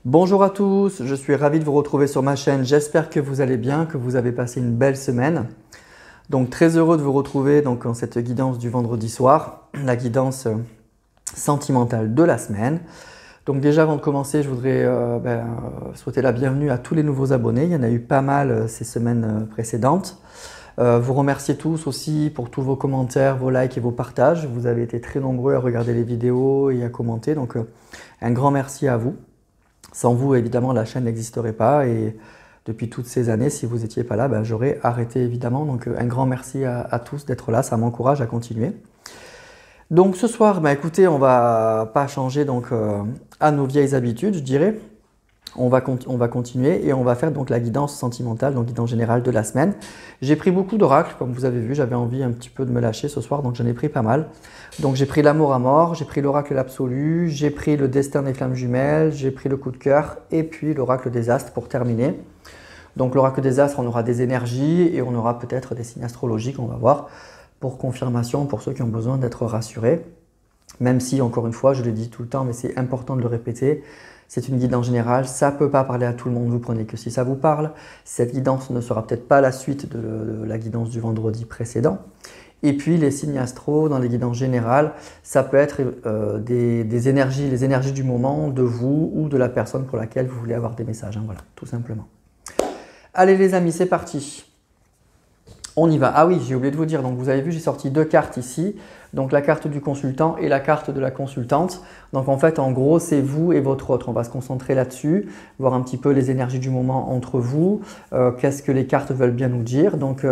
Bonjour à tous, je suis ravi de vous retrouver sur ma chaîne. J'espère que vous allez bien, que vous avez passé une belle semaine. Donc très heureux de vous retrouver dans cette guidance du vendredi soir, la guidance sentimentale de la semaine. Donc déjà avant de commencer, je voudrais souhaiter la bienvenue à tous les nouveaux abonnés. Il y en a eu pas mal ces semaines précédentes. Vous remercier tous aussi pour tous vos commentaires, vos likes et vos partages. Vous avez été très nombreux à regarder les vidéos et à commenter, donc un grand merci à vous. Sans vous, évidemment, la chaîne n'existerait pas et depuis toutes ces années, si vous n'étiez pas là, j'aurais arrêté évidemment. Donc un grand merci à tous d'être là, ça m'encourage à continuer. Donc ce soir, écoutez, on va pas changer à nos vieilles habitudes, je dirais. On va continuer et on va faire donc la guidance sentimentale, donc guidance générale de la semaine. J'ai pris beaucoup d'oracles, comme vous avez vu, j'avais envie un petit peu de me lâcher ce soir, donc j'en ai pris pas mal. Donc j'ai pris l'amour à mort, j'ai pris l'oracle l'absolu, j'ai pris le destin des flammes jumelles, j'ai pris le coup de cœur et puis l'oracle des astres pour terminer. Donc l'oracle des astres, on aura des énergies et on aura peut-être des signes astrologiques, on va voir, pour confirmation, pour ceux qui ont besoin d'être rassurés. Même si, encore une fois, je le dis tout le temps, mais c'est important de le répéter, c'est une guidance générale, ça ne peut pas parler à tout le monde, vous prenez que si ça vous parle. Cette guidance ne sera peut-être pas la suite de la guidance du vendredi précédent. Et puis les signes astro dans les guidances générales, ça peut être des énergies, les énergies du moment, de vous ou de la personne pour laquelle vous voulez avoir des messages. Voilà, tout simplement. Allez les amis, c'est parti. On y va. Ah oui, j'ai oublié de vous dire, donc vous avez vu, j'ai sorti deux cartes ici. Donc la carte du consultant et la carte de la consultante. Donc en fait, en gros, c'est vous et votre autre. On va se concentrer là-dessus, voir un petit peu les énergies du moment entre vous, qu'est-ce que les cartes veulent bien nous dire. Donc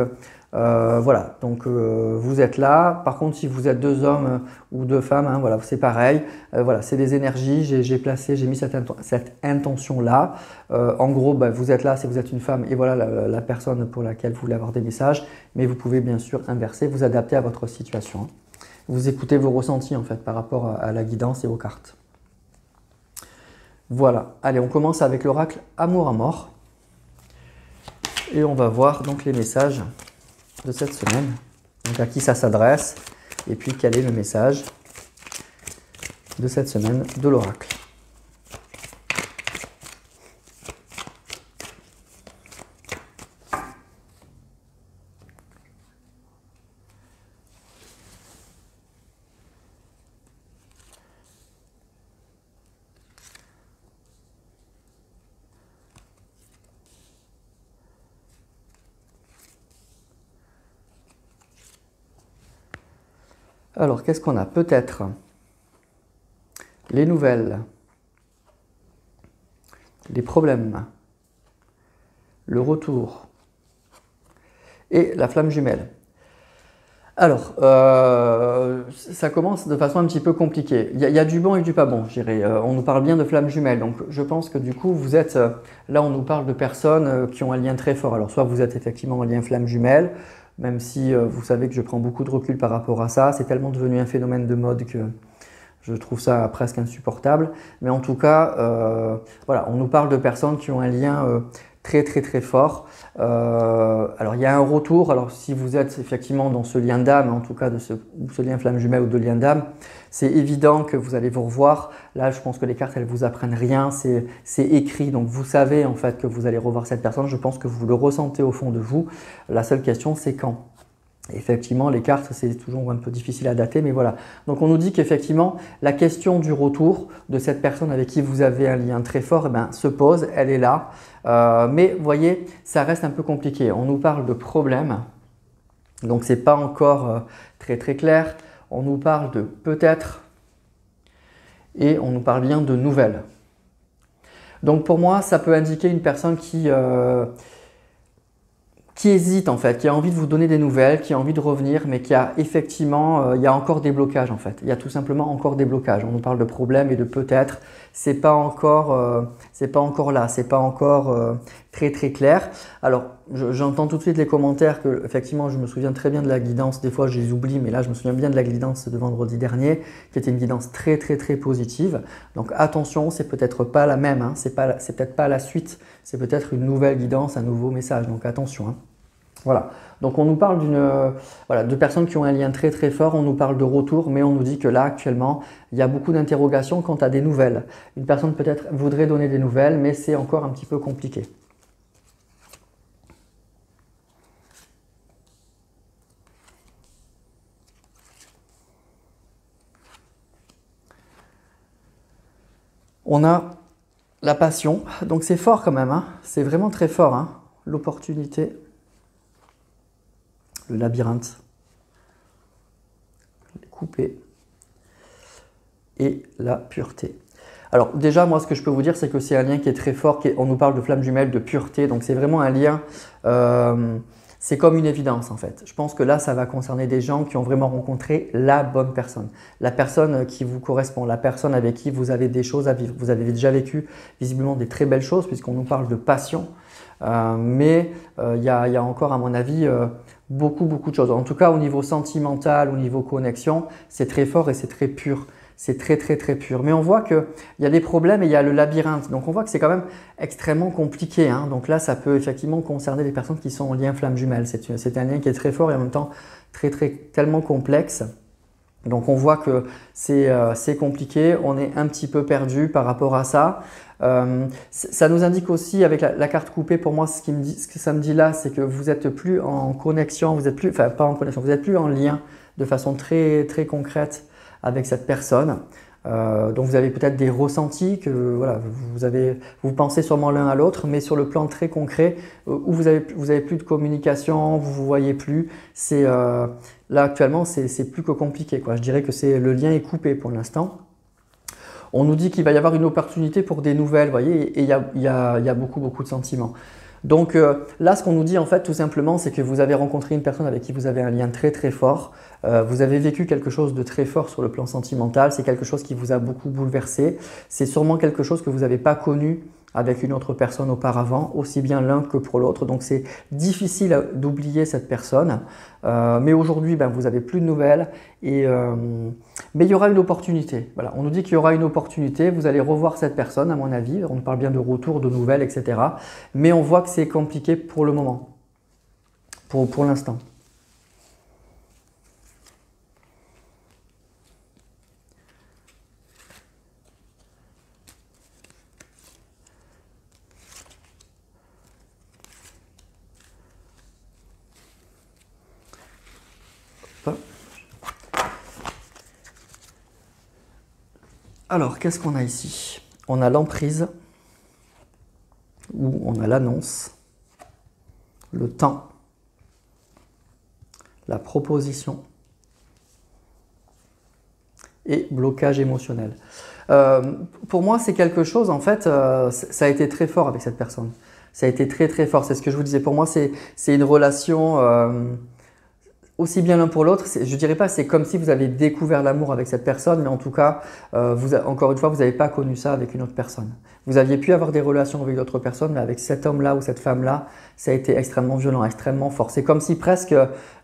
voilà, donc vous êtes là. Par contre, si vous êtes deux hommes ou deux femmes, voilà, c'est pareil. Voilà, c'est des énergies, j'ai mis cette intention-là. En gros, vous êtes là si vous êtes une femme et voilà la personne pour laquelle vous voulez avoir des messages. Mais vous pouvez bien sûr inverser, vous adapter à votre situation. Vous écoutez vos ressentis en fait par rapport à la guidance et aux cartes. Voilà, allez, on commence avec l'oracle Amour à mort. Et on va voir donc les messages de cette semaine. Donc à qui ça s'adresse et puis quel est le message de cette semaine de l'oracle. Alors, qu'est-ce qu'on a? Peut-être les nouvelles, les problèmes, le retour et la flamme jumelle. Alors, ça commence de façon un petit peu compliquée. Il y a du bon et du pas bon, je dirais. On nous parle bien de flamme jumelle, donc je pense que du coup, vous êtes… là, on nous parle de personnes qui ont un lien très fort. Alors, soit vous êtes effectivement en lien flamme jumelle, même si vous savez que je prends beaucoup de recul par rapport à ça. C'est tellement devenu un phénomène de mode que je trouve ça presque insupportable. Mais en tout cas, voilà, on nous parle de personnes qui ont un lien très fort. Alors il y a un retour, alors si vous êtes effectivement dans ce lien d'âme, en tout cas de ce lien flamme jumelle ou de lien d'âme, c'est évident que vous allez vous revoir. Là je pense que les cartes elles vous apprennent rien, c'est écrit, donc vous savez en fait que vous allez revoir cette personne, je pense que vous le ressentez au fond de vous. La seule question c'est quand. Effectivement, les cartes, c'est toujours un peu difficile à dater, mais voilà. Donc, on nous dit qu'effectivement, la question du retour de cette personne avec qui vous avez un lien très fort se pose, elle est là. Mais vous voyez, ça reste un peu compliqué. On nous parle de problèmes, donc ce n'est pas encore très clair. On nous parle de peut-être et on nous parle bien de nouvelles. Donc, pour moi, ça peut indiquer une personne qui hésite en fait, qui a envie de vous donner des nouvelles, qui a envie de revenir, mais qui a effectivement, il y a encore des blocages en fait. Il y a tout simplement encore des blocages. On nous parle de problèmes et de peut-être. C'est pas encore là, c'est pas encore très clair. Alors, j'entends tout de suite les commentaires que effectivement, je me souviens très bien de la guidance. Des fois, je les oublie, mais là, je me souviens bien de la guidance de vendredi dernier, qui était une guidance très positive. Donc attention, c'est peut-être pas la même, c'est peut-être pas la suite, c'est peut-être une nouvelle guidance, un nouveau message. Donc attention. Voilà. Donc on nous parle voilà, de personnes qui ont un lien très très fort, on nous parle de retour, mais on nous dit que là actuellement, il y a beaucoup d'interrogations quant à des nouvelles. Une personne peut-être voudrait donner des nouvelles, mais c'est encore un petit peu compliqué. On a la passion, donc c'est fort quand même, hein. C'est vraiment très fort, hein. L'opportunité, le labyrinthe, coupé et la pureté. Alors déjà, moi ce que je peux vous dire, c'est que c'est un lien qui est très fort, on nous parle de flamme jumelle, de pureté, donc c'est vraiment un lien, c'est comme une évidence en fait. Je pense que là, ça va concerner des gens qui ont vraiment rencontré la bonne personne, la personne qui vous correspond, la personne avec qui vous avez des choses à vivre. Vous avez déjà vécu visiblement des très belles choses puisqu'on nous parle de passion, mais il y a encore à mon avis beaucoup de choses. En tout cas, au niveau sentimental, au niveau connexion, c'est très fort et c'est très pur. C'est très pur. Mais on voit qu'il y a des problèmes et il y a le labyrinthe. Donc on voit que c'est quand même extrêmement compliqué, hein. Donc là, ça peut effectivement concerner des personnes qui sont en lien flamme jumelle. C'est un lien qui est très fort et en même temps tellement complexe. Donc on voit que c'est compliqué, on est un petit peu perdu par rapport à ça. Ça nous indique aussi avec la carte coupée, pour moi ce que ça me dit là, c'est que vous n'êtes plus en connexion, vous êtes plus, enfin pas en connexion, vous n'êtes plus en lien de façon très concrète avec cette personne. Donc vous avez peut-être des ressentis que voilà, vous pensez sûrement l'un à l'autre, mais sur le plan très concret où vous avez plus de communication, vous voyez plus. Là actuellement c'est plus que compliqué, quoi. Je dirais que le lien est coupé pour l'instant. On nous dit qu'il va y avoir une opportunité pour des nouvelles, vous voyez, et il y a beaucoup de sentiments. Donc là, ce qu'on nous dit en fait tout simplement, c'est que vous avez rencontré une personne avec qui vous avez un lien très fort. Vous avez vécu quelque chose de très fort sur le plan sentimental. C'est quelque chose qui vous a beaucoup bouleversé. C'est sûrement quelque chose que vous n'avez pas connu avec une autre personne auparavant, aussi bien l'un que pour l'autre. Donc c'est difficile d'oublier cette personne. Mais aujourd'hui, vous n'avez plus de nouvelles. Mais il y aura une opportunité. Voilà. On nous dit qu'il y aura une opportunité. Vous allez revoir cette personne, à mon avis. On parle bien de retour, de nouvelles, etc. Mais on voit que c'est compliqué pour le moment, pour l'instant. Alors, qu'est-ce qu'on a ici? On a l'emprise, ou on a l'annonce, le temps, la proposition et blocage émotionnel. Pour moi, c'est quelque chose, en fait, ça a été très fort avec cette personne. Ça a été très fort, c'est ce que je vous disais. Pour moi, c'est une relation aussi bien l'un pour l'autre. Je dirais pas c'est comme si vous avez découvert l'amour avec cette personne, mais en tout cas, encore une fois, vous n'avez pas connu ça avec une autre personne. Vous aviez pu avoir des relations avec d'autres personnes, mais avec cet homme-là ou cette femme-là, ça a été extrêmement violent, extrêmement fort. C'est comme si presque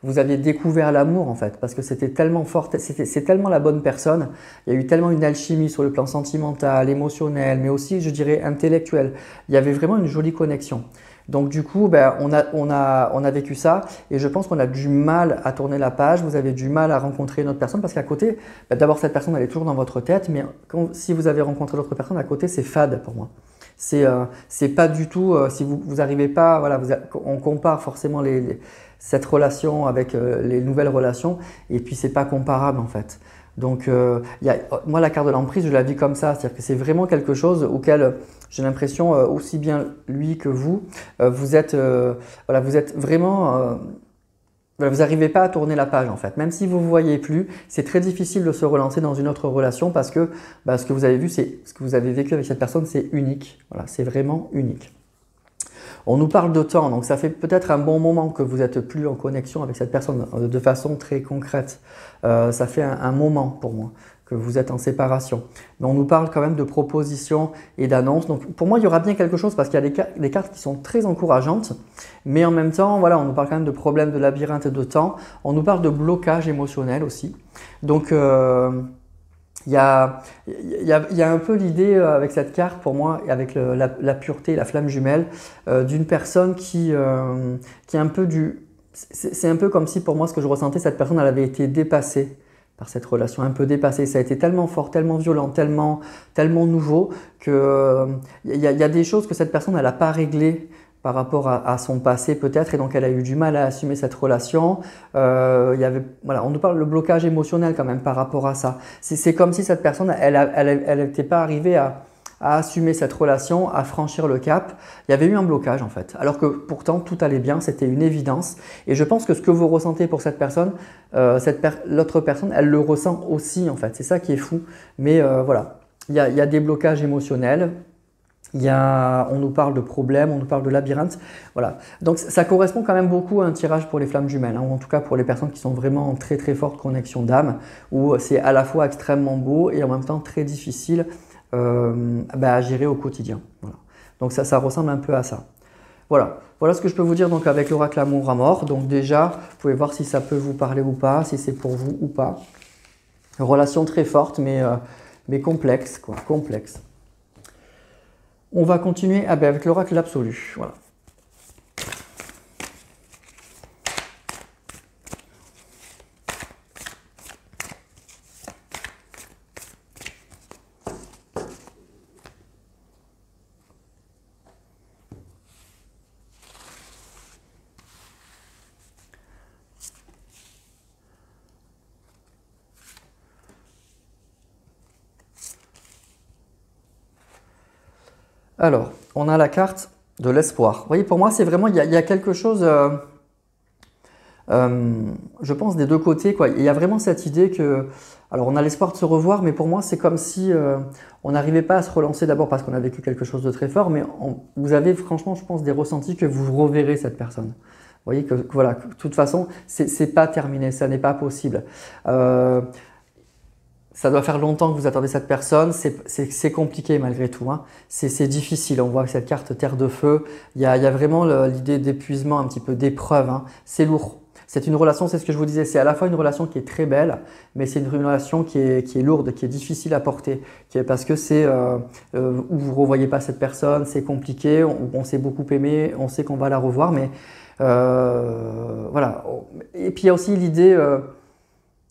vous aviez découvert l'amour en fait, parce que c'était tellement fort, c'est tellement la bonne personne. Il y a eu tellement une alchimie sur le plan sentimental, émotionnel, mais aussi, je dirais, intellectuel. Il y avait vraiment une jolie connexion. Donc du coup, on a vécu ça et je pense qu'on a du mal à tourner la page. Vous avez du mal à rencontrer une autre personne parce qu'à côté, d'abord cette personne elle est toujours dans votre tête, mais si vous avez rencontré d'autres personnes à côté, c'est fade pour moi. C'est pas du tout, si vous n'arrivez pas, voilà, on compare forcément cette relation avec les nouvelles relations et puis c'est pas comparable en fait. Donc moi la carte de l'emprise je la vis comme ça, c'est-à-dire que c'est vraiment quelque chose auquel j'ai l'impression aussi bien lui que vous, vous êtes vraiment, vous n'arrivez pas à tourner la page en fait. Même si vous ne vous voyez plus, c'est très difficile de se relancer dans une autre relation parce que ce que vous avez vu, ce que vous avez vécu avec cette personne, c'est unique. Voilà, c'est vraiment unique. On nous parle de temps, donc ça fait peut-être un bon moment que vous n'êtes plus en connexion avec cette personne de façon très concrète. Ça fait un moment pour moi que vous êtes en séparation. Mais on nous parle quand même de propositions et d'annonces. Donc pour moi, il y aura bien quelque chose parce qu'il y a des cartes qui sont très encourageantes. Mais en même temps, voilà, on nous parle quand même de problèmes de labyrinthe et de temps. On nous parle de blocage émotionnel aussi. Donc il y a un peu l'idée avec cette carte pour moi, avec la pureté, la flamme jumelle, d'une personne qui a un peu c'est un peu comme si pour moi ce que je ressentais, cette personne elle avait été dépassée par cette relation, un peu dépassée. Ça a été tellement fort, tellement violent, tellement nouveau que y a des choses que cette personne elle n'a pas réglées par rapport à son passé peut-être et donc elle a eu du mal à assumer cette relation. Voilà, on nous parle le blocage émotionnel quand même par rapport à ça. C'est comme si cette personne elle n'était pas arrivée à assumer cette relation, à franchir le cap. Il y avait eu un blocage en fait, alors que pourtant tout allait bien, c'était une évidence. Et je pense que ce que vous ressentez pour cette personne, l'autre personne, elle le ressent aussi en fait. C'est ça qui est fou. Mais voilà, il y a des blocages émotionnels. On nous parle de problèmes, on nous parle de labyrinthe. Voilà. Donc ça correspond quand même beaucoup à un tirage pour les flammes jumelles, hein, ou en tout cas pour les personnes qui sont vraiment en très très forte connexion d'âme, où c'est à la fois extrêmement beau et en même temps très difficile à gérer au quotidien. Voilà. Donc ça ressemble un peu à ça. Voilà, voilà ce que je peux vous dire donc avec l'oracle amour à mort. Donc déjà, vous pouvez voir si ça peut vous parler ou pas, si c'est pour vous ou pas. Relation très forte mais complexe, quoi, complexe. On va continuer avec l'oracle absolu. Voilà. Alors, on a la carte de l'espoir. Vous voyez, pour moi, c'est vraiment, il y a quelque chose, je pense, des deux côtés, quoi. Il y a vraiment cette idée que, alors on a l'espoir de se revoir, mais pour moi, c'est comme si on n'arrivait pas à se relancer d'abord parce qu'on a vécu quelque chose de très fort, mais vous avez franchement, je pense, des ressentis que vous reverrez cette personne. Vous voyez que voilà, de toute façon, c'est pas terminé, ça n'est pas possible. Ça doit faire longtemps que vous attendez cette personne, c'est compliqué malgré tout, hein. C'est difficile, on voit que cette carte terre de feu, il y a vraiment l'idée d'épuisement, un petit peu d'épreuve, hein. C'est lourd. C'est une relation, c'est ce que je vous disais, c'est à la fois une relation qui est très belle, mais c'est une relation qui est lourde, qui est difficile à porter, parce que c'est où vous ne revoyez pas cette personne, c'est compliqué, on s'est beaucoup aimé, on sait qu'on va la revoir, mais voilà. Et puis il y a aussi l'idée…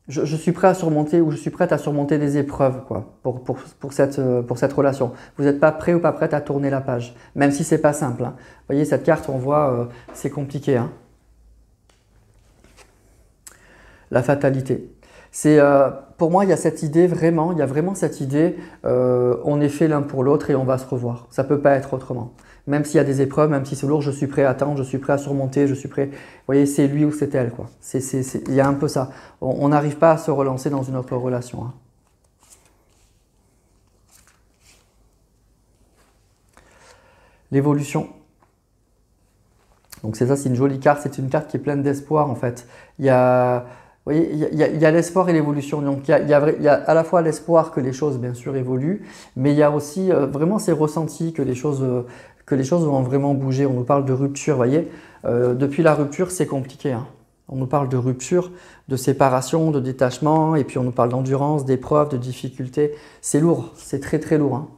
je suis prêt à surmonter ou je suis prête à surmonter des épreuves quoi, pour cette relation. Vous n'êtes pas prêt ou pas prête à tourner la page, même si c'est pas simple, hein. Vous voyez, cette carte, on voit, c'est compliqué, hein. La fatalité. Pour moi, il y a cette idée vraiment, il y a vraiment cette idée, on est fait l'un pour l'autre et on va se revoir. Ça ne peut pas être autrement. Même s'il y a des épreuves, même si c'est lourd, je suis prêt à attendre, je suis prêt à surmonter, je suis prêt… Vous voyez, c'est lui ou c'est elle, quoi. Il y a un peu ça. On n'arrive pas à se relancer dans une autre relation, hein. L'évolution. Donc c'est ça, c'est une jolie carte, c'est une carte qui est pleine d'espoir en fait. Vous voyez, il y a l'espoir et l'évolution. Donc il y a à la fois l'espoir que les choses bien sûr évoluent, mais il y a aussi vraiment ces ressentis que les choses vont vraiment bouger. On nous parle de rupture, vous voyez. Depuis la rupture, c'est compliqué, hein. On nous parle de rupture, de séparation, de détachement, et puis on nous parle d'endurance, d'épreuves, de difficultés. C'est lourd, c'est très très lourd, hein.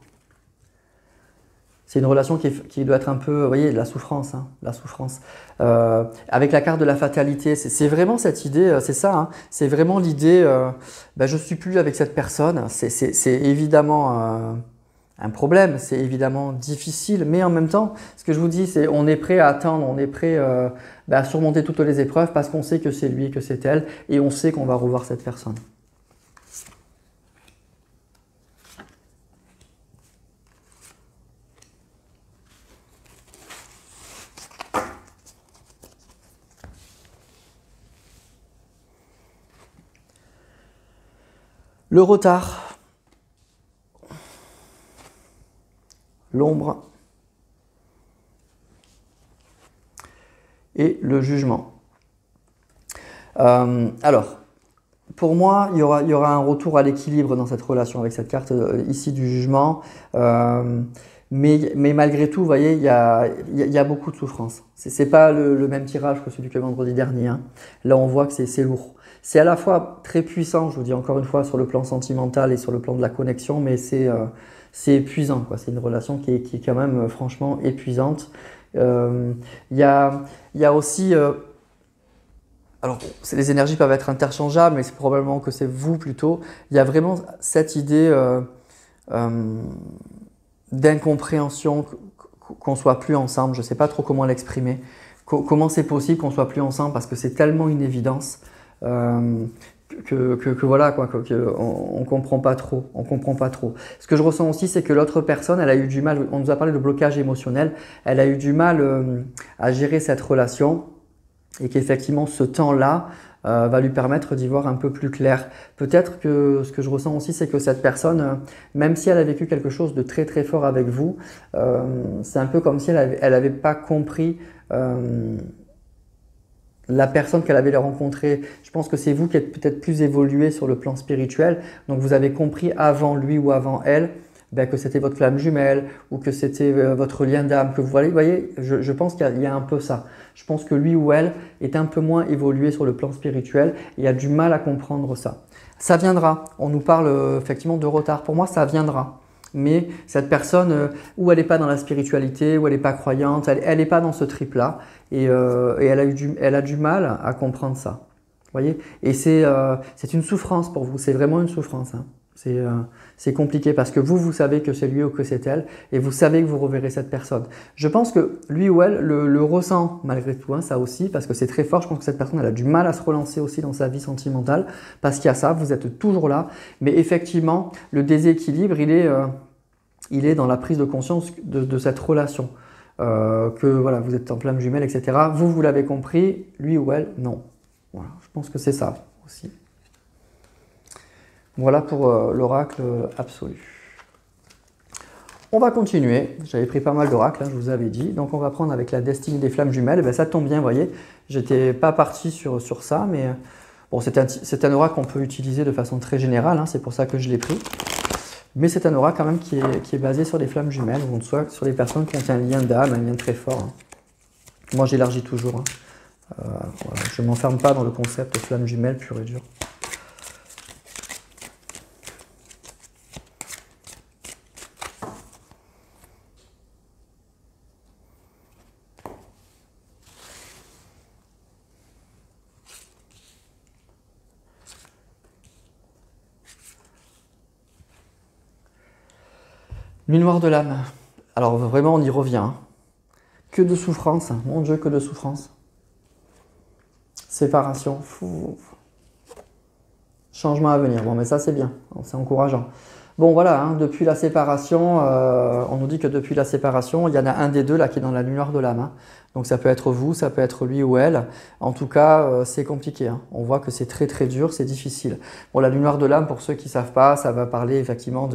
C'est une relation qui doit être un peu, vous voyez, de la souffrance, hein, la souffrance. Avec la carte de la fatalité, c'est vraiment cette idée, c'est ça, hein, c'est vraiment l'idée, je ne suis plus avec cette personne. C'est évidemment un problème, c'est évidemment difficile, mais en même temps, ce que je vous dis, c'est on est prêt à attendre, on est prêt à surmonter toutes les épreuves parce qu'on sait que c'est lui, que c'est elle, et on sait qu'on va revoir cette personne. Le retard, l'ombre et le jugement. Alors, pour moi, il y aura un retour à l'équilibre dans cette relation avec cette carte ici du jugement. Mais malgré tout, vous voyez, il y a beaucoup de souffrance. C'est pas le même tirage que celui que vendredi dernier, hein. Là, on voit que c'est lourd. C'est à la fois très puissant, je vous dis encore une fois, sur le plan sentimental et sur le plan de la connexion, mais c'est épuisant, quoi. C'est une relation qui est quand même franchement épuisante. Il y a aussi alors, les énergies peuvent être interchangeables, mais c'est probablement que c'est vous plutôt. Il y a vraiment cette idée d'incompréhension, qu'on soit plus ensemble. Je ne sais pas trop comment l'exprimer. Comment c'est possible qu'on soit plus ensemble parce que c'est tellement une évidence que voilà quoi, on comprend pas trop. On comprend pas trop. Ce que je ressens aussi, c'est que l'autre personne, elle a eu du mal. On nous a parlé de blocage émotionnel. Elle a eu du mal à gérer cette relation. Et qu'effectivement ce temps-là va lui permettre d'y voir un peu plus clair. Peut-être que ce que je ressens aussi, c'est que cette personne, même si elle a vécu quelque chose de très très fort avec vous, c'est un peu comme si elle avait pas compris la personne qu'elle avait rencontrée. Je pense que c'est vous qui êtes peut-être plus évolué sur le plan spirituel, donc vous avez compris avant lui ou avant elle que c'était votre flamme jumelle ou que c'était votre lien d'âme, que vous voyez, je pense qu'il y a un peu ça. Je pense que lui ou elle est un peu moins évolué sur le plan spirituel et a du mal à comprendre ça. Ça viendra, on nous parle effectivement de retard. Pour moi, ça viendra. Mais cette personne, ou elle n'est pas dans la spiritualité, ou elle n'est pas croyante, elle n'est pas dans ce trip-là et elle a du mal à comprendre ça. Voyez, et c'est une souffrance pour vous, c'est vraiment une souffrance. Hein. C'est compliqué parce que vous savez que c'est lui ou que c'est elle et vous savez que vous reverrez cette personne. Je pense que lui ou elle le ressent malgré tout, hein, ça aussi, parce que c'est très fort. Je pense que cette personne elle a du mal à se relancer aussi dans sa vie sentimentale parce qu'il y a ça, vous êtes toujours là. Mais effectivement, le déséquilibre, il est dans la prise de conscience de cette relation. Que voilà, vous êtes en flamme jumelle, etc. Vous l'avez compris, lui ou elle, non. Voilà, je pense que c'est ça aussi. Voilà pour l'oracle absolu. On va continuer. J'avais pris pas mal d'oracles, hein, je vous avais dit. Donc on va prendre avec la destinée des flammes jumelles. Ben, ça tombe bien, vous voyez. J'étais pas parti sur ça, mais bon, c'est un oracle qu'on peut utiliser de façon très générale. Hein, c'est pour ça que je l'ai pris. Mais c'est un oracle quand même qui est basé sur les flammes jumelles, ou soit sur les personnes qui ont un lien d'âme, un lien très fort. Hein. Moi, j'élargis toujours. Hein. Voilà, je ne m'enferme pas dans le concept de flamme jumelle pure et dure. Nuit noire de l'âme. Alors vraiment, on y revient. Hein. Que de souffrance, hein. Mon Dieu, que de souffrance. Séparation. Fou. Changement à venir. Bon, mais ça, c'est bien. C'est encourageant. Bon, voilà, hein, depuis la séparation, on nous dit que depuis la séparation, il y en a un des deux là qui est dans la nuit noire de l'âme. Hein. Donc ça peut être vous, ça peut être lui ou elle. En tout cas, c'est compliqué. Hein. On voit que c'est très très dur, c'est difficile. Bon, la nuit noire de l'âme, pour ceux qui ne savent pas, ça va parler effectivement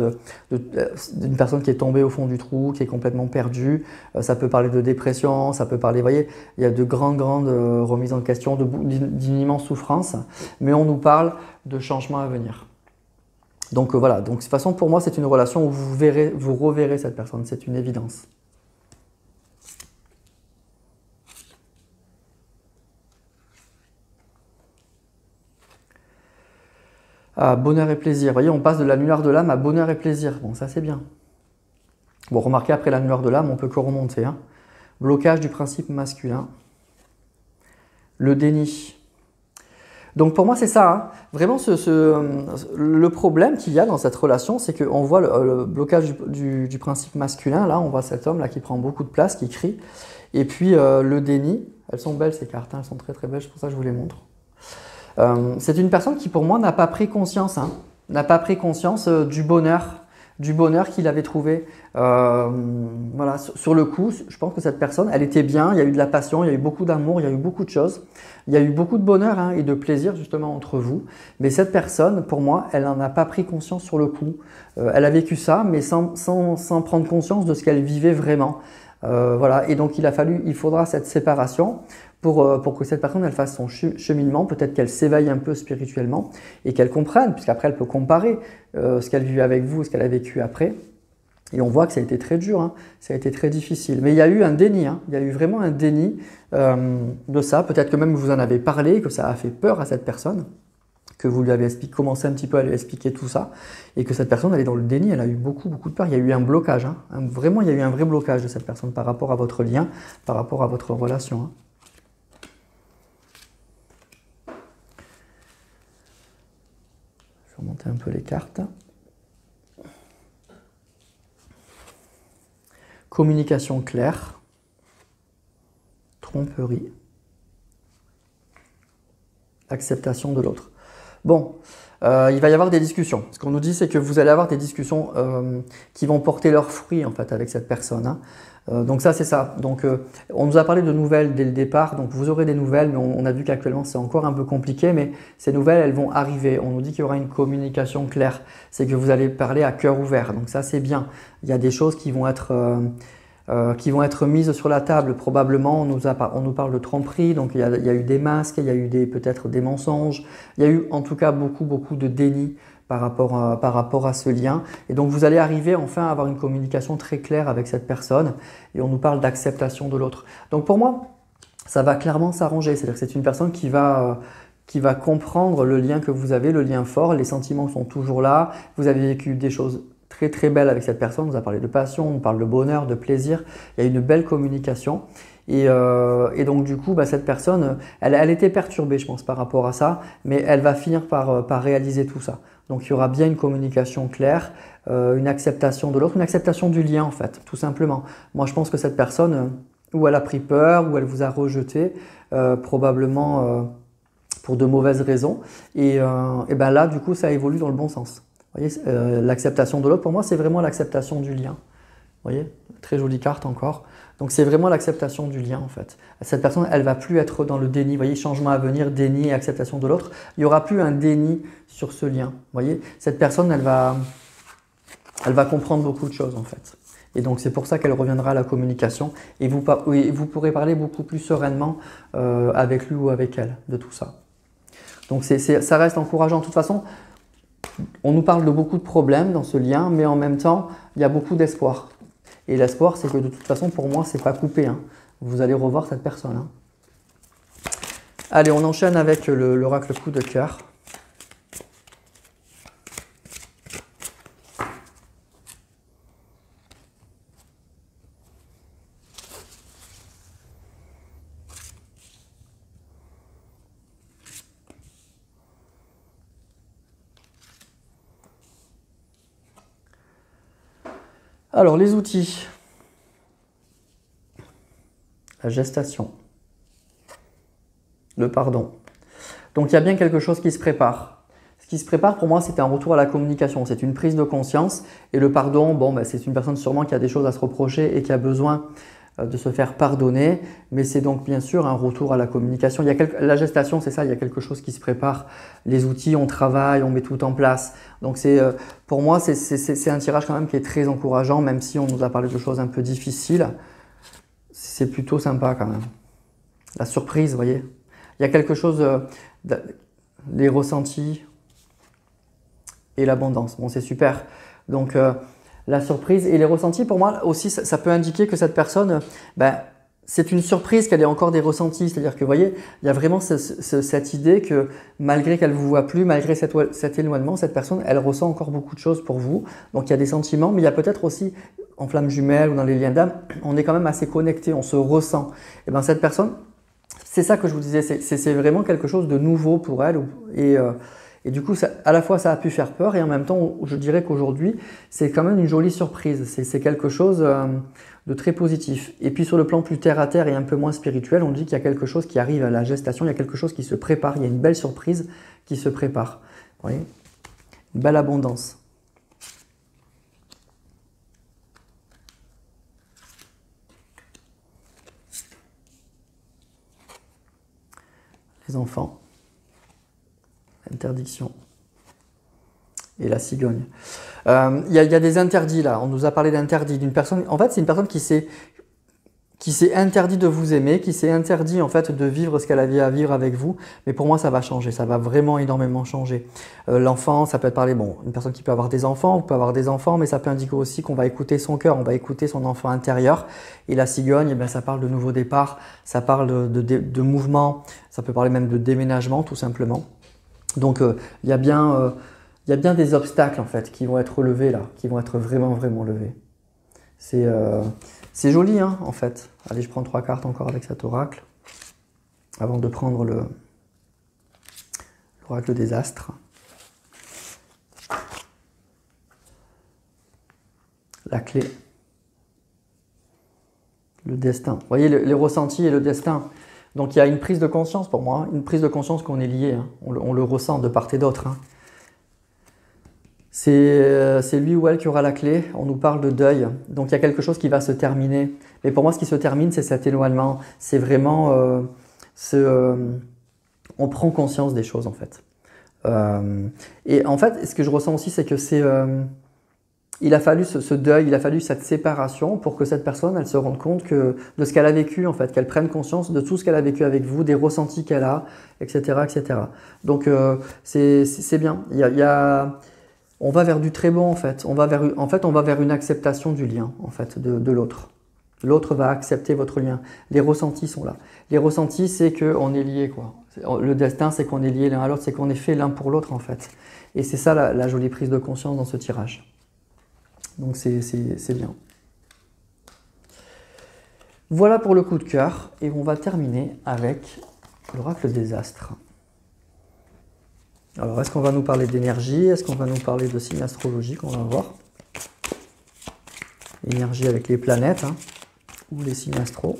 d'une personne qui est tombée au fond du trou, qui est complètement perdue. Ça peut parler de dépression, ça peut parler, vous voyez, il y a de grandes remises en question, d'une immense souffrance. Mais on nous parle de changement à venir. Donc voilà, donc de toute façon pour moi c'est une relation où vous reverrez cette personne, c'est une évidence. Ah, bonheur et plaisir, vous voyez on passe de la nuit noire de l'âme à bonheur et plaisir, bon ça c'est bien. Bon remarquez après la nuit noire de l'âme on peut que remonter. Hein. Blocage du principe masculin, le déni. Donc pour moi c'est ça, hein. Vraiment le problème qu'il y a dans cette relation, c'est qu'on voit le blocage du principe masculin, là on voit cet homme là qui prend beaucoup de place, qui crie, et puis le déni, elles sont belles ces cartes, hein. Elles sont très très belles, c'est pour ça que je vous les montre. C'est une personne qui pour moi n'a pas pris conscience, hein, n'a pas pris conscience du bonheur qu'il avait trouvé. Voilà, sur le coup, je pense que cette personne, elle était bien, il y a eu de la passion, il y a eu beaucoup d'amour, il y a eu beaucoup de choses. Il y a eu beaucoup de bonheur hein, et de plaisir justement entre vous. Mais cette personne, pour moi, elle n'en a pas pris conscience sur le coup. Elle a vécu ça, mais sans prendre conscience de ce qu'elle vivait vraiment. Voilà, et donc il faudra cette séparation pour que cette personne elle fasse son cheminement, peut-être qu'elle s'éveille un peu spirituellement et qu'elle comprenne, puisqu'après elle peut comparer ce qu'elle vit avec vous, ce qu'elle a vécu après. Et on voit que ça a été très dur, hein, ça a été très difficile. Mais il y a eu un déni, hein, il y a eu vraiment un déni de ça. Peut-être que même vous en avez parlé, que ça a fait peur à cette personne, que vous lui avez commencé un petit peu à lui expliquer tout ça, et que cette personne elle est dans le déni, elle a eu beaucoup de peur. Il y a eu un blocage, hein, vraiment il y a eu un vrai blocage de cette personne par rapport à votre lien, par rapport à votre relation. Hein. peu les cartes. Communication claire. Tromperie. Acceptation de l'autre. Bon, il va y avoir des discussions. Ce qu'on nous dit, c'est que vous allez avoir des discussions qui vont porter leurs fruits en fait avec cette personne. Hein. Donc ça, c'est ça. Donc on nous a parlé de nouvelles dès le départ. Donc vous aurez des nouvelles, mais on a vu qu'actuellement c'est encore un peu compliqué. Mais ces nouvelles, elles vont arriver. On nous dit qu'il y aura une communication claire. C'est que vous allez parler à cœur ouvert. Donc ça, c'est bien. Il y a des choses qui vont être mises sur la table. Probablement, on nous parle de tromperie, donc il y a eu des masques, il y a eu peut-être des mensonges, il y a eu en tout cas beaucoup de déni par rapport à ce lien. Et donc vous allez arriver enfin à avoir une communication très claire avec cette personne et on nous parle d'acceptation de l'autre. Donc pour moi, ça va clairement s'arranger, c'est-à-dire que c'est une personne qui va comprendre le lien que vous avez, le lien fort, les sentiments sont toujours là, vous avez vécu des choses très belle avec cette personne, on nous a parlé de passion, on parle de bonheur, de plaisir, il y a une belle communication et donc du coup cette personne, elle était perturbée je pense par rapport à ça, mais elle va finir par réaliser tout ça. Donc il y aura bien une communication claire, une acceptation de l'autre, une acceptation du lien en fait, tout simplement. Moi je pense que cette personne, ou elle a pris peur, ou elle vous a rejeté, probablement pour de mauvaises raisons et ben là du coup ça évolue dans le bon sens. Vous voyez, l'acceptation de l'autre, pour moi, c'est vraiment l'acceptation du lien. Vous voyez, très jolie carte encore. Donc, c'est vraiment l'acceptation du lien, en fait. Cette personne, elle ne va plus être dans le déni. Vous voyez, changement à venir, déni et acceptation de l'autre. Il n'y aura plus un déni sur ce lien. Vous voyez, cette personne, elle va comprendre beaucoup de choses, en fait. Et donc, c'est pour ça qu'elle reviendra à la communication. Et vous pourrez parler beaucoup plus sereinement avec lui ou avec elle de tout ça. Donc, ça reste encourageant. De toute façon, on nous parle de beaucoup de problèmes dans ce lien, mais en même temps, il y a beaucoup d'espoir. Et l'espoir, c'est que de toute façon, pour moi, c'est pas coupé. Hein. Vous allez revoir cette personne. Hein. Allez, on enchaîne avec l'oracle coup de cœur. Alors, les outils. La gestation. Le pardon. Donc, il y a bien quelque chose qui se prépare. Ce qui se prépare, pour moi, c'est un retour à la communication. C'est une prise de conscience. Et le pardon, bon, c'est une personne sûrement qui a des choses à se reprocher et qui a besoin de se faire pardonner. Mais c'est donc bien sûr un retour à la communication. La gestation, c'est ça, il y a quelque chose qui se prépare. Les outils, on travaille, on met tout en place. Donc, pour moi, c'est un tirage quand même qui est très encourageant, même si on nous a parlé de choses un peu difficiles. C'est plutôt sympa quand même. La surprise, vous voyez. Il y a quelque chose, les ressentis et l'abondance. Bon, c'est super. Donc, la surprise et les ressentis, pour moi aussi, ça peut indiquer que cette personne, c'est une surprise qu'elle ait encore des ressentis. C'est-à-dire que, vous voyez, il y a vraiment cette idée que malgré qu'elle ne vous voit plus, malgré cet éloignement, cette personne, elle ressent encore beaucoup de choses pour vous. Donc, il y a des sentiments, mais il y a peut-être aussi, en flamme jumelle ou dans les liens d'âme, on est quand même assez connecté, on se ressent. Et bien, cette personne, c'est ça que je vous disais, c'est vraiment quelque chose de nouveau pour elle. Et du coup, à la fois, ça a pu faire peur et en même temps, je dirais qu'aujourd'hui, c'est quand même une jolie surprise. C'est quelque chose de très positif. Et puis, sur le plan plus terre-à-terre et un peu moins spirituel, on dit qu'il y a quelque chose qui arrive à la gestation, il y a quelque chose qui se prépare, il y a une belle surprise qui se prépare. Vous voyez ? Une belle abondance. Les enfants. Interdiction. Et la cigogne. Il y a des interdits là. On nous a parlé d'interdits. D'une personne. En fait, c'est une personne qui s'est interdit de vous aimer, qui s'est interdit en fait de vivre ce qu'elle avait à vivre avec vous. Mais pour moi, ça va changer. Ça va vraiment énormément changer. L'enfant, ça peut être parler. Bon, une personne qui peut avoir des enfants, on peut avoir des enfants, mais ça peut indiquer aussi qu'on va écouter son cœur, on va écouter son enfant intérieur. Et la cigogne, eh bien, ça parle de nouveau départ, ça parle de mouvement, ça peut parler même de déménagement, tout simplement. Donc, il y a bien des obstacles en fait qui vont être relevés là, qui vont être vraiment levés. C'est joli hein, en fait. Allez, je prends 3 cartes encore avec cet oracle avant de prendre l'oracle des astres. la clé, le destin. Vous voyez les ressentis et le destin. Donc il y a une prise de conscience pour moi, une prise de conscience qu'on est lié, hein. On le ressent de part et d'autre, hein. C'est lui ou elle qui aura la clé. On nous parle de deuil. Donc il y a quelque chose qui va se terminer. Mais pour moi, ce qui se termine, c'est cet éloignement. C'est vraiment... on prend conscience des choses, en fait. Et en fait, ce que je ressens aussi, c'est que il a fallu ce deuil, il a fallu cette séparation pour que cette personne, elle se rende compte de ce qu'elle a vécu, en fait, qu'elle prenne conscience de tout ce qu'elle a vécu avec vous, des ressentis qu'elle a, etc., etc. Donc c'est bien. On va vers du très bon, en fait. On va vers une acceptation du lien, en fait, de l'autre. L'autre va accepter votre lien. Les ressentis sont là. Les ressentis, c'est qu'on est liés, quoi. Le destin, c'est qu'on est liés l'un à l'autre, c'est qu'on est fait l'un pour l'autre, en fait. Et c'est ça la jolie prise de conscience dans ce tirage. Donc c'est bien. Voilà pour le coup de cœur. Et on va terminer avec l'oracle des astres. Alors, est-ce qu'on va nous parler d'énergie? Est-ce qu'on va nous parler de signes astrologiques? On va voir. Énergie avec les planètes, hein, ou les signes astro.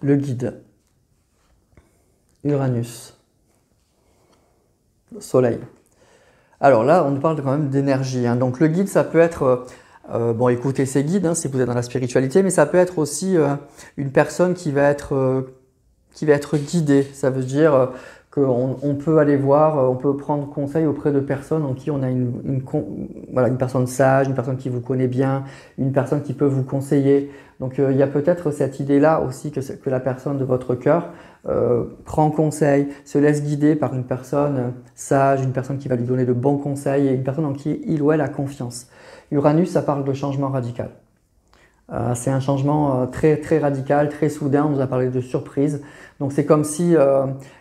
Le guide. Uranus. Le soleil. Alors là, on nous parle quand même d'énergie, hein. Donc le guide, ça peut être, bon, écoutez ses guides, hein, si vous êtes dans la spiritualité, mais ça peut être aussi une personne qui va être guidée. Ça veut dire qu'on peut aller voir, on peut prendre conseil auprès de personnes en qui on a voilà, une personne sage, une personne qui vous connaît bien, une personne qui peut vous conseiller. Donc il y a peut-être cette idée-là aussi que la personne de votre cœur prend conseil, se laisse guider par une personne sage, une personne qui va lui donner de bons conseils et une personne en qui il ou elle a confiance. Uranus, ça parle de changement radical. C'est un changement très, très radical, très soudain. On nous a parlé de surprise. Donc c'est comme si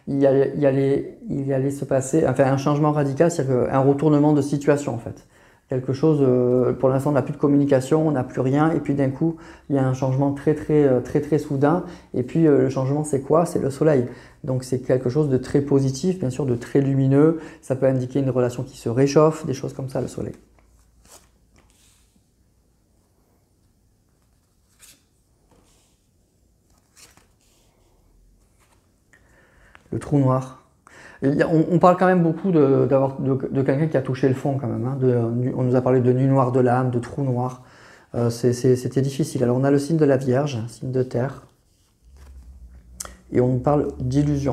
il allait se passer, enfin un changement radical, c'est-à-dire un retournement de situation en fait. Quelque chose, pour l'instant on n'a plus de communication, on n'a plus rien, et puis d'un coup il y a un changement très très soudain. Et puis le changement c'est quoi? C'est le soleil. Donc c'est quelque chose de très positif, bien sûr, de très lumineux. Ça peut indiquer une relation qui se réchauffe, des choses comme ça, le soleil. Le trou noir. On parle quand même beaucoup de quelqu'un qui a touché le fond quand même, hein. On nous a parlé de nuit noire de l'âme, de trou noir. C'était difficile. Alors on a le signe de la Vierge, signe de terre. Et on parle d'illusion.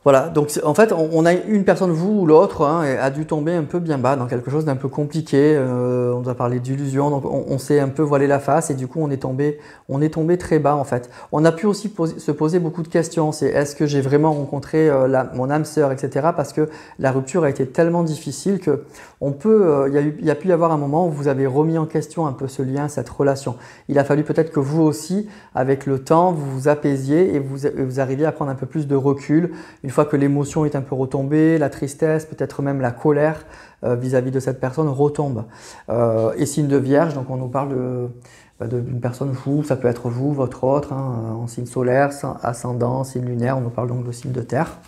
Voilà, donc en fait, on a une personne, vous ou l'autre, hein, a dû tomber un peu bien bas dans quelque chose d'un peu compliqué. On nous a parlé d'illusion, donc on s'est un peu voilé la face et du coup on est tombé très bas en fait. On a pu aussi se poser beaucoup de questions. C'est est-ce que j'ai vraiment rencontré mon âme sœur, etc. Parce que la rupture a été tellement difficile que il y a pu y avoir un moment où vous avez remis en question un peu ce lien, cette relation. Il a fallu peut-être que vous aussi, avec le temps, vous vous apaisiez et vous arriviez à prendre un peu plus de recul. Une fois que l'émotion est un peu retombée, la tristesse, peut-être même la colère vis-à-vis de cette personne retombe. Et signe de Vierge, donc on nous parle d'une personne, vous, ça peut être vous, votre autre, hein, en signe solaire, ascendant, signe lunaire, on nous parle donc de signe de terre.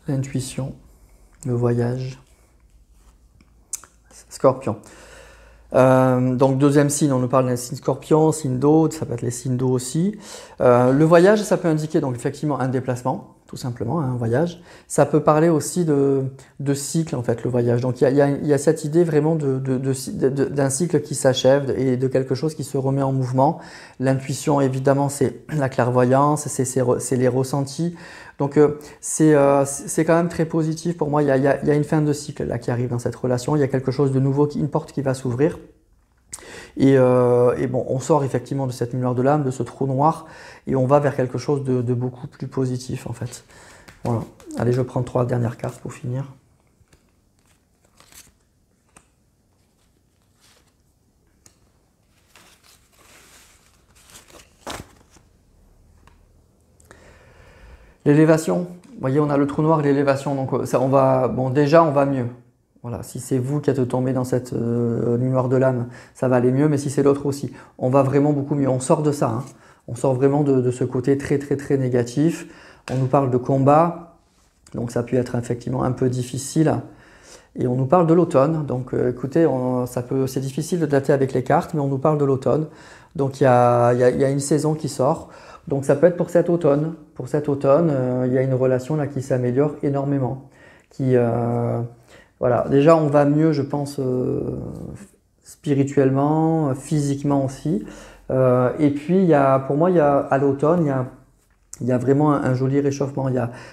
L'intuition, le voyage. Scorpion. Donc deuxième signe, on nous parle d'un signe Scorpion, signe d'eau, ça peut être les signes d'eau aussi. Le voyage, ça peut indiquer donc effectivement un déplacement, tout simplement, un voyage. Ça peut parler aussi de cycle en fait, le voyage. Donc il y a cette idée vraiment d'un cycle qui s'achève et de quelque chose qui se remet en mouvement. L'intuition, évidemment, c'est la clairvoyance, c'est les ressentis. Donc c'est quand même très positif pour moi. Il y a une fin de cycle là qui arrive dans cette relation. Il y a quelque chose de nouveau, une porte qui va s'ouvrir. Et bon, on sort effectivement de cette lumière de l'âme, de ce trou noir, et on va vers quelque chose de beaucoup plus positif en fait. Voilà. Allez, je prends 3 dernières cartes pour finir. L'élévation, vous voyez, on a le trou noir et l'élévation, donc ça, déjà on va mieux. Voilà, si c'est vous qui êtes tombé dans cette nuit noire de l'âme, ça va aller mieux, mais si c'est l'autre aussi, on va vraiment beaucoup mieux. On sort de ça, hein. On sort vraiment de ce côté très très très négatif. On nous parle de combat, donc ça peut être effectivement un peu difficile. Et on nous parle de l'automne, donc écoutez, c'est difficile de dater avec les cartes, mais on nous parle de l'automne. Donc il y a une saison qui sort, donc ça peut être pour cet automne. Pour cet automne, il y a une relation là qui s'améliore énormément. Voilà, déjà on va mieux, je pense, spirituellement, physiquement aussi. Et puis pour moi, à l'automne, il y a vraiment un joli réchauffement.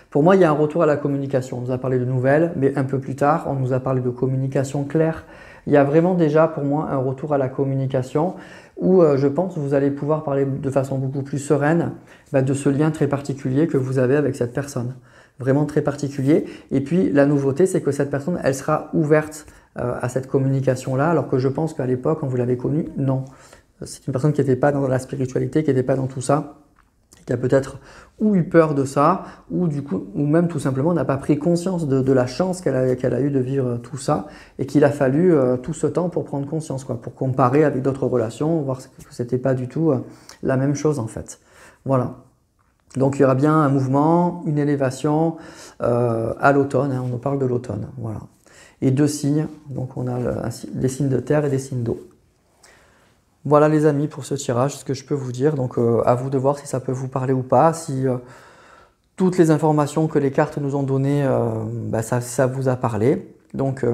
Pour moi, il y a un retour à la communication. On nous a parlé de nouvelles, mais un peu plus tard, on nous a parlé de communication claire. Il y a vraiment déjà pour moi un retour à la communication où je pense que vous allez pouvoir parler de façon beaucoup plus sereine de ce lien très particulier que vous avez avec cette personne. Vraiment très particulier. Et puis la nouveauté, c'est que cette personne, elle sera ouverte à cette communication-là, alors que je pense qu'à l'époque, quand vous l'avez connue, non. C'est une personne qui n'était pas dans la spiritualité, qui n'était pas dans tout ça, qui a peut-être ou eu peur de ça, ou même tout simplement n'a pas pris conscience de la chance qu'elle a eu de vivre tout ça, et qu'il a fallu tout ce temps pour prendre conscience, pour comparer avec d'autres relations, voir que ce n'était pas du tout la même chose en fait. Voilà. Donc il y aura bien un mouvement, une élévation à l'automne, hein, on nous parle de l'automne. Voilà. Et 2 signes, donc on a des signes de terre et des signes d'eau. Voilà les amis pour ce tirage, ce que je peux vous dire. Donc à vous de voir si ça peut vous parler ou pas, si toutes les informations que les cartes nous ont données, ça vous a parlé. Donc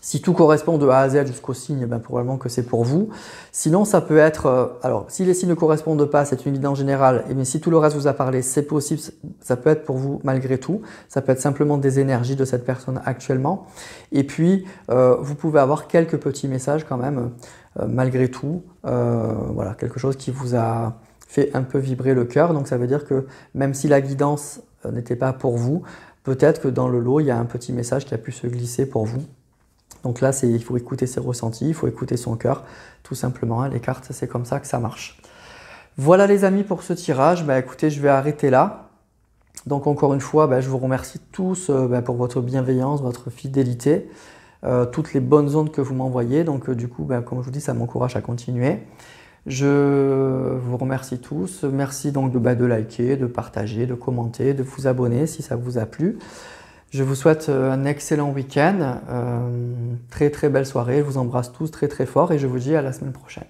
si tout correspond de A à Z jusqu'au signe, probablement que c'est pour vous. Sinon, ça peut être... alors, si les signes ne correspondent pas, c'est une guidance générale. Et bien, si tout le reste vous a parlé, c'est possible. Ça peut être pour vous malgré tout. Ça peut être simplement des énergies de cette personne actuellement. Et puis, vous pouvez avoir quelques petits messages quand même, malgré tout. Voilà, quelque chose qui vous a fait un peu vibrer le cœur. Donc, ça veut dire que même si la guidance n'était pas pour vous, peut-être que dans le lot, il y a un petit message qui a pu se glisser pour vous. Donc là, il faut écouter ses ressentis, il faut écouter son cœur, tout simplement. Hein, les cartes, c'est comme ça que ça marche. Voilà les amis pour ce tirage. Écoutez, je vais arrêter là. Donc encore une fois, je vous remercie tous pour votre bienveillance, votre fidélité, toutes les bonnes ondes que vous m'envoyez. Donc du coup, comme je vous dis, ça m'encourage à continuer. Je vous remercie tous. Merci donc de liker, de partager, de commenter, de vous abonner si ça vous a plu. Je vous souhaite un excellent week-end, très très belle soirée, je vous embrasse tous très très fort et je vous dis à la semaine prochaine.